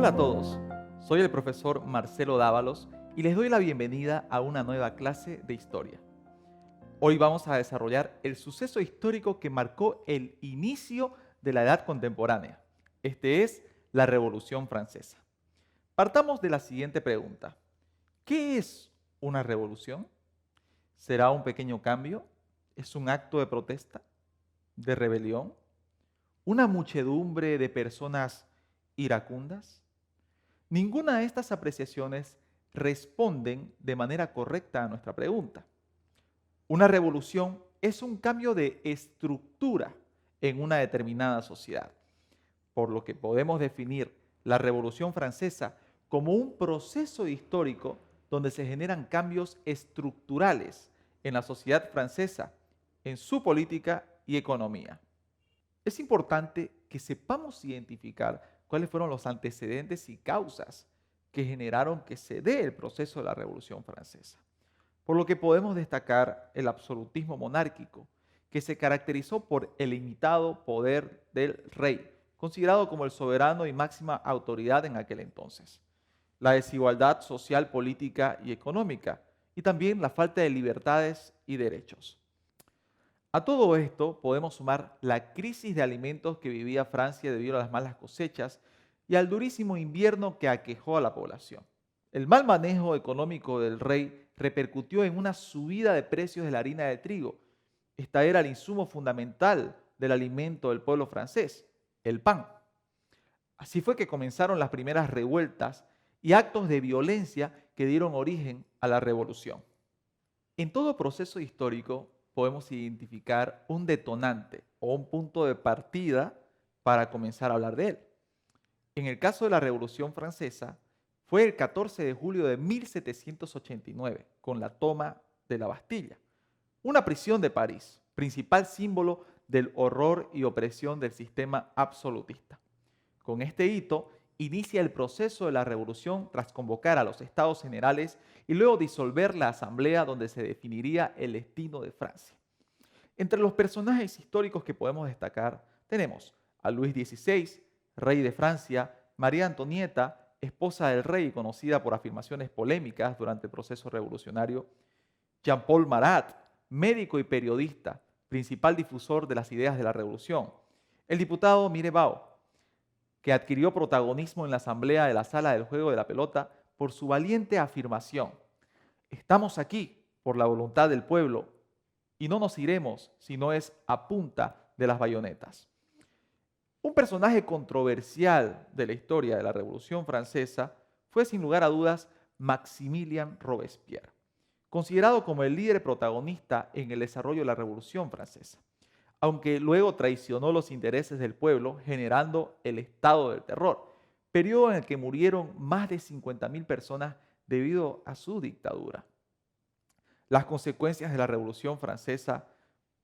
Hola a todos, soy el profesor Marcelo Dávalos y les doy la bienvenida a una nueva clase de historia. Hoy vamos a desarrollar el suceso histórico que marcó el inicio de la Edad Contemporánea. Este es la Revolución Francesa. Partamos de la siguiente pregunta. ¿Qué es una revolución? ¿Será un pequeño cambio? ¿Es un acto de protesta? ¿De rebelión? ¿Una muchedumbre de personas iracundas? Ninguna de estas apreciaciones responden de manera correcta a nuestra pregunta. Una revolución es un cambio de estructura en una determinada sociedad, por lo que podemos definir la Revolución Francesa como un proceso histórico donde se generan cambios estructurales en la sociedad francesa, en su política y economía. Es importante que sepamos identificar cuáles fueron los antecedentes y causas que generaron que se dé el proceso de la Revolución Francesa. Por lo que podemos destacar el absolutismo monárquico, que se caracterizó por el ilimitado poder del rey, considerado como el soberano y máxima autoridad en aquel entonces. La desigualdad social, política y económica, y también la falta de libertades y derechos. A todo esto podemos sumar la crisis de alimentos que vivía Francia debido a las malas cosechas y al durísimo invierno que aquejó a la población. El mal manejo económico del rey repercutió en una subida de precios de la harina de trigo. Esta era el insumo fundamental del alimento del pueblo francés, el pan. Así fue que comenzaron las primeras revueltas y actos de violencia que dieron origen a la revolución. En todo proceso histórico podemos identificar un detonante o un punto de partida para comenzar a hablar de él. En el caso de la Revolución Francesa, fue el 14 de julio de 1789, con la toma de la Bastilla, una prisión de París, principal símbolo del horror y opresión del sistema absolutista. Con este hito, inicia el proceso de la revolución tras convocar a los Estados Generales y luego disolver la asamblea donde se definiría el destino de Francia. Entre los personajes históricos que podemos destacar tenemos a Luis XVI, rey de Francia, María Antonieta, esposa del rey conocida por afirmaciones polémicas durante el proceso revolucionario, Jean-Paul Marat, médico y periodista, principal difusor de las ideas de la revolución, el diputado Mirabeau, que adquirió protagonismo en la asamblea de la sala del juego de la pelota por su valiente afirmación: estamos aquí por la voluntad del pueblo y no nos iremos si no es a punta de las bayonetas. Un personaje controversial de la historia de la Revolución Francesa fue sin lugar a dudas Maximilien Robespierre, considerado como el líder protagonista en el desarrollo de la Revolución Francesa, aunque luego traicionó los intereses del pueblo generando el estado del terror, periodo en el que murieron más de 50.000 personas debido a su dictadura. Las consecuencias de la Revolución Francesa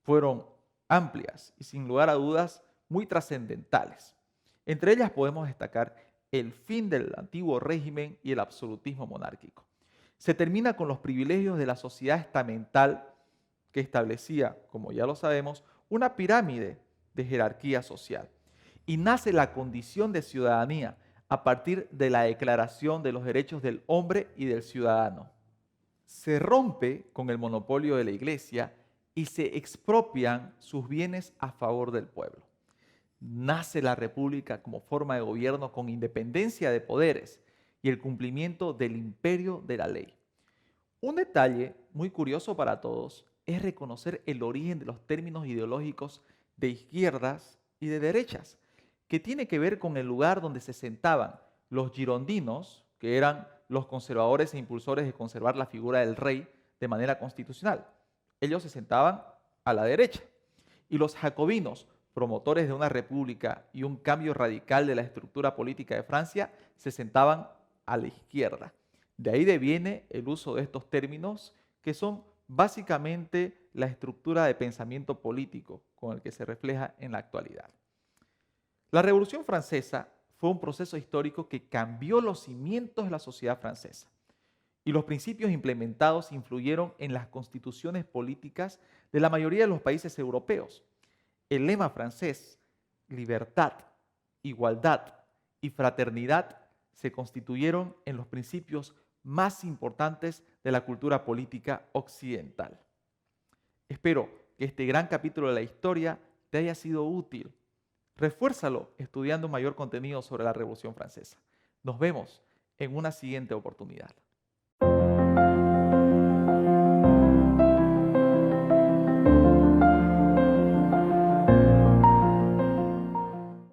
fueron amplias y sin lugar a dudas muy trascendentales. Entre ellas podemos destacar el fin del antiguo régimen y el absolutismo monárquico. Se termina con los privilegios de la sociedad estamental que establecía, como ya lo sabemos, una pirámide de jerarquía social. Y nace la condición de ciudadanía a partir de la Declaración de los Derechos del Hombre y del Ciudadano. Se rompe con el monopolio de la Iglesia y se expropian sus bienes a favor del pueblo. Nace la República como forma de gobierno con independencia de poderes y el cumplimiento del imperio de la ley. Un detalle muy curioso para todos es reconocer el origen de los términos ideológicos de izquierdas y de derechas, que tiene que ver con el lugar donde se sentaban los girondinos, que eran los conservadores e impulsores de conservar la figura del rey de manera constitucional. Ellos se sentaban a la derecha. Y los jacobinos, promotores de una república y un cambio radical de la estructura política de Francia, se sentaban a la izquierda. De ahí deviene el uso de estos términos que son básicamente la estructura de pensamiento político con el que se refleja en la actualidad. La Revolución Francesa fue un proceso histórico que cambió los cimientos de la sociedad francesa y los principios implementados influyeron en las constituciones políticas de la mayoría de los países europeos. El lema francés, libertad, igualdad y fraternidad, se constituyeron en los principios más importantes de la cultura política occidental. Espero que este gran capítulo de la historia te haya sido útil. Refuérzalo estudiando mayor contenido sobre la Revolución Francesa. Nos vemos en una siguiente oportunidad.